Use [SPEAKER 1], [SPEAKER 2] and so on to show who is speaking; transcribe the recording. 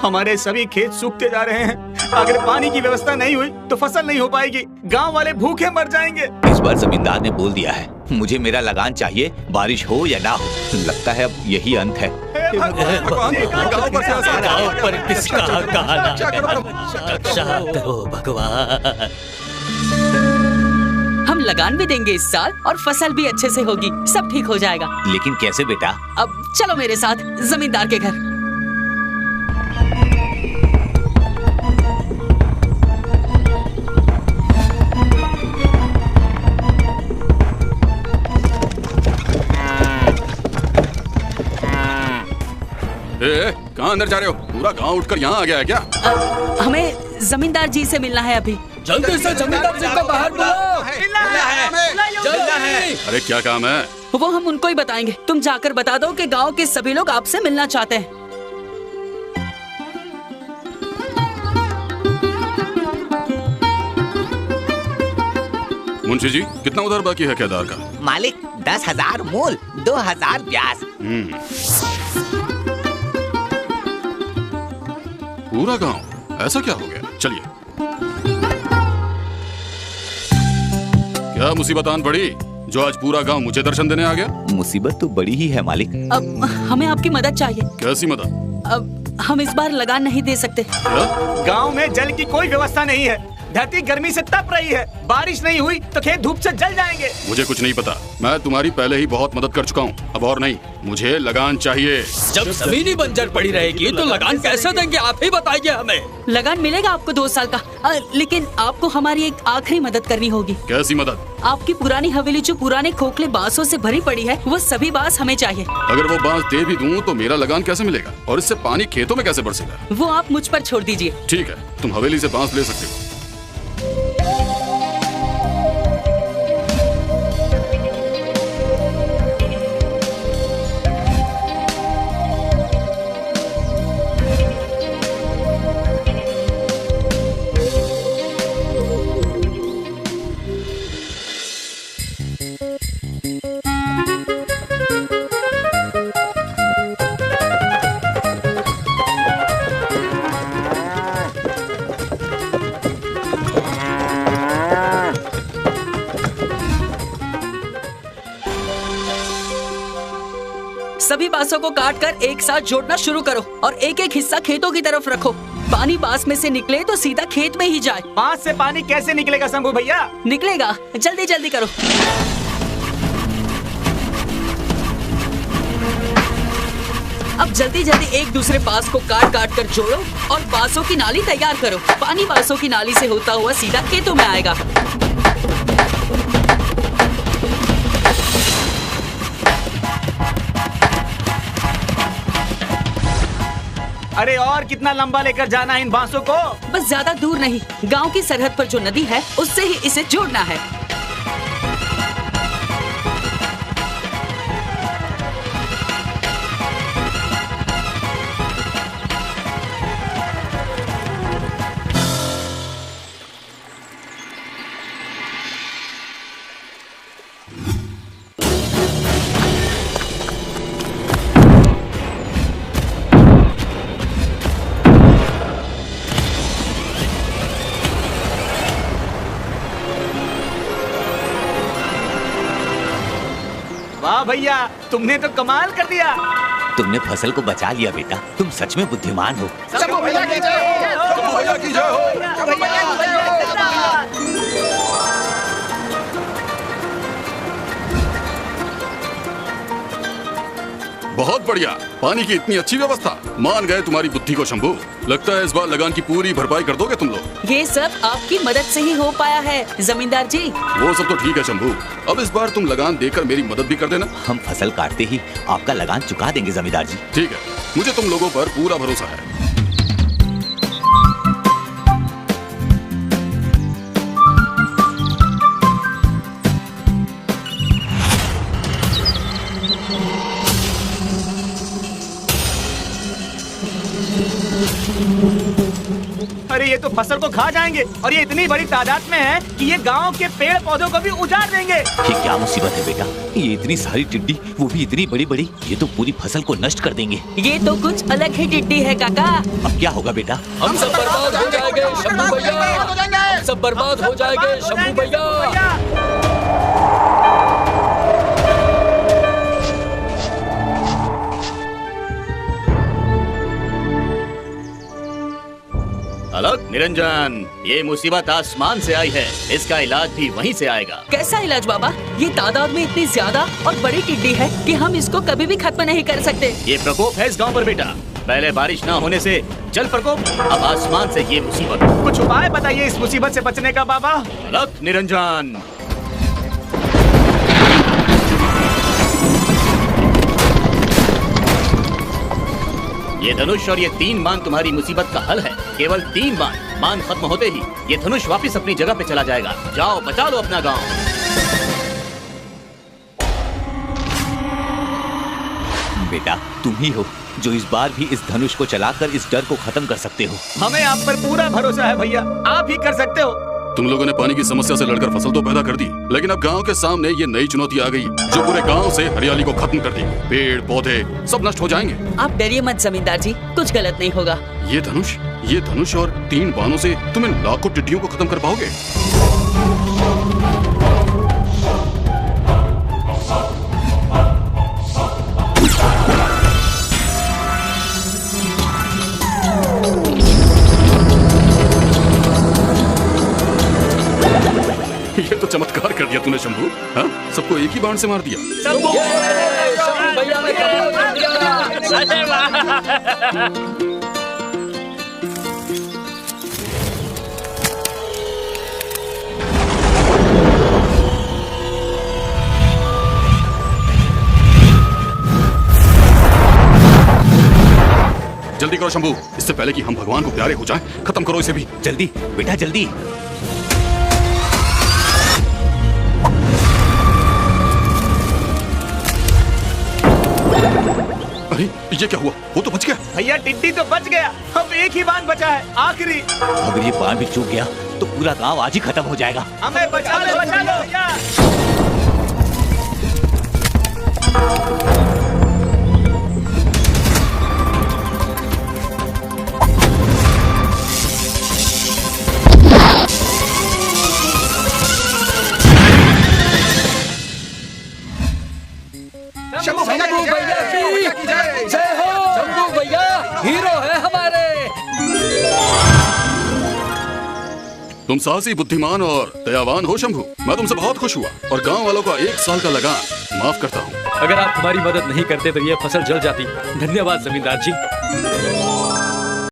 [SPEAKER 1] हमारे सभी खेत सूखते जा रहे हैं। अगर पानी की व्यवस्था नहीं हुई तो फसल नहीं हो पाएगी, गांव वाले भूखे मर जाएंगे।
[SPEAKER 2] इस बार जमींदार ने बोल दिया है, मुझे मेरा लगान चाहिए, बारिश हो या ना हो। लगता है अब यही अंत है।
[SPEAKER 3] भगवान, हम लगान भी देंगे इस साल और फसल भी अच्छे से होगी, सब ठीक हो जाएगा।
[SPEAKER 2] लेकिन कैसे बेटा?
[SPEAKER 3] अब चलो मेरे साथ जमींदार के घर।
[SPEAKER 4] कहाँ अंदर जा रहे हो? पूरा गांव उठकर यहाँ आ गया है क्या?
[SPEAKER 3] हमें जमींदार जी से मिलना है अभी।
[SPEAKER 5] जल्दी से जमींदार जी को बाहर बुलाओ।
[SPEAKER 4] अरे क्या काम है?
[SPEAKER 3] वो हम उनको ही बताएंगे, तुम जाकर बता दो कि गांव के सभी लोग आपसे मिलना चाहते हैं।
[SPEAKER 4] मुंशी जी, कितना उधार बाकी है केदार का?
[SPEAKER 2] मालिक 10,000 मूल, 2,000 ब्याज।
[SPEAKER 4] पूरा गांव, ऐसा क्या हो गया? चलिए। क्या मुसीबत आन पड़ी जो आज पूरा गांव मुझे दर्शन देने आ गया?
[SPEAKER 2] मुसीबत तो बड़ी ही है मालिक।
[SPEAKER 3] अब हमें आपकी मदद चाहिए।
[SPEAKER 4] कैसी मदद?
[SPEAKER 3] अब हम इस बार लगान नहीं दे सकते।
[SPEAKER 1] गांव में जल की कोई व्यवस्था नहीं है, धरती गर्मी से तप रही है, बारिश नहीं हुई तो खेत धूप से जल जाएंगे।
[SPEAKER 4] मुझे कुछ नहीं पता, मैं तुम्हारी पहले ही बहुत मदद कर चुका हूँ, अब और नहीं। मुझे लगान चाहिए।
[SPEAKER 5] जब जमीन ही बंजर पड़ी रहेगी तो लगान कैसे देंगे? आप ही बताइए हमें।
[SPEAKER 3] लगान मिलेगा आपको 2 साल का, लेकिन आपको हमारी एक आखिरी मदद करनी होगी।
[SPEAKER 4] कैसी मदद?
[SPEAKER 3] आपकी पुरानी हवेली जो पुराने खोखले बांसों से भरी पड़ी है, वो सभी बांस हमें चाहिए।
[SPEAKER 4] अगर वो बांस दे भी दूं तो मेरा लगान कैसे मिलेगा और इससे पानी खेतों में कैसे बरसेगा?
[SPEAKER 3] वो आप मुझ पर छोड़ दीजिए।
[SPEAKER 4] ठीक है, तुम हवेली से बांस ले सकते हो।
[SPEAKER 3] सभी बांसों को काट कर एक साथ जोड़ना शुरू करो और एक एक हिस्सा खेतों की तरफ रखो। पानी बांस में से निकले तो सीधा खेत में ही जाए।
[SPEAKER 1] बांस से पानी कैसे निकलेगा शंभू भैया?
[SPEAKER 3] निकलेगा, जल्दी जल्दी करो। अब जल्दी जल्दी एक दूसरे बांस को काट काट कर जोड़ो और बांसों की नाली तैयार करो। पानी बांसों की नाली से होता हुआ सीधा खेतों में आएगा।
[SPEAKER 1] अरे और कितना लंबा लेकर जाना है इन बांसों को?
[SPEAKER 3] बस ज्यादा दूर नहीं, गांव की सरहद पर जो नदी है उससे ही इसे जोड़ना है।
[SPEAKER 1] वाह भैया, तुमने तो कमाल कर दिया।
[SPEAKER 2] तुमने फसल को बचा लिया बेटा, तुम सच में बुद्धिमान हो।
[SPEAKER 1] शंभू भैया की जय हो।
[SPEAKER 4] शंभू भैया की जय हो। बहुत बढ़िया, पानी की इतनी अच्छी व्यवस्था। मान गए तुम्हारी बुद्धि को शंभू। लगता है इस बार लगान की पूरी भरपाई कर दोगे तुम लोग।
[SPEAKER 3] ये सब आपकी मदद से ही हो पाया है जमींदार जी।
[SPEAKER 4] वो सब तो ठीक है शंभू, अब इस बार तुम लगान देकर मेरी मदद भी कर देना।
[SPEAKER 2] हम फसल काटते ही आपका लगान चुका देंगे जमींदार जी।
[SPEAKER 4] ठीक है, मुझे तुम लोगों पर पूरा भरोसा है।
[SPEAKER 1] अरे ये तो फसल को खा जाएंगे और ये इतनी बड़ी तादाद में है कि ये गांव के पेड़ पौधों को भी उजाड़ देंगे।
[SPEAKER 2] ये क्या मुसीबत है बेटा, ये इतनी सारी टिड्डी, वो भी इतनी बड़ी बड़ी, ये तो पूरी फसल को नष्ट कर देंगे।
[SPEAKER 3] ये तो कुछ अलग ही टिड्डी है काका।
[SPEAKER 2] अब क्या होगा बेटा?
[SPEAKER 5] हम सब बर्बाद हो जाएंगे शंभू भैया, हम सब बर्बाद हो जाएंगे शंभू भैया।
[SPEAKER 6] अलग निरंजन, ये मुसीबत आसमान से आई है, इसका इलाज भी वहीं से आएगा।
[SPEAKER 3] कैसा इलाज बाबा? ये तादाद में इतनी ज्यादा और बड़ी टिड्डी है कि हम इसको कभी भी खत्म नहीं कर सकते।
[SPEAKER 6] ये प्रकोप है इस गांव पर बेटा, पहले बारिश ना होने से जल प्रकोप, अब आसमान से ये मुसीबत।
[SPEAKER 1] कुछ उपाय बताइए इस मुसीबत से बचने का बाबा।
[SPEAKER 6] अलग निरंजन, ये धनुष और ये 3 बाण तुम्हारी मुसीबत का हल है। केवल 3 बाण खत्म होते ही ये धनुष वापस अपनी जगह पे चला जाएगा। जाओ बचा लो अपना गांव।
[SPEAKER 2] बेटा तुम ही हो जो इस बार भी इस धनुष को चलाकर इस डर को खत्म कर सकते हो।
[SPEAKER 1] हमें आप पर पूरा भरोसा है भैया, आप ही कर सकते हो।
[SPEAKER 4] तुम लोगों ने पानी की समस्या से लड़कर फसल तो पैदा कर दी, लेकिन अब गांव के सामने ये नई चुनौती आ गई जो पूरे गांव से हरियाली को खत्म कर दी। पेड़ पौधे सब नष्ट हो जाएंगे।
[SPEAKER 3] आप डरिए मत जमींदार जी, कुछ गलत नहीं होगा।
[SPEAKER 4] ये धनुष और 3 बाणों से तुम इन लाखों टिड्डियों को खत्म कर पाओगे? ये तो चमत्कार कर दिया तूने शंभू। हाँ, सबको एक ही बाण से मार दिया।
[SPEAKER 5] शंभू भैया ने कमाल कर दिया।
[SPEAKER 4] जल्दी करो शंभू, इससे पहले कि हम भगवान को प्यारे हो जाएं, खत्म करो इसे भी।
[SPEAKER 2] जल्दी बेटा जल्दी।
[SPEAKER 4] अरे ये क्या हुआ? वो तो बच गया।
[SPEAKER 1] भैया टिड्डी तो बच गया, अब एक ही बाण बचा है, आखिरी।
[SPEAKER 2] अगर ये बाण भी चूक गया तो पूरा गांव आज ही खत्म हो जाएगा।
[SPEAKER 1] हमें बचा लो भैया।
[SPEAKER 5] शंभू भैया की जय हो। शंभू भैया हीरो है हमारे।
[SPEAKER 4] तुम साहसी, बुद्धिमान और दयावान हो शंभू। मैं तुमसे बहुत खुश हुआ और गांव वालों का 1 साल का लगान माफ करता हूँ।
[SPEAKER 5] अगर आप हमारी मदद नहीं करते तो ये फसल जल जाती। धन्यवाद जमींदार जी।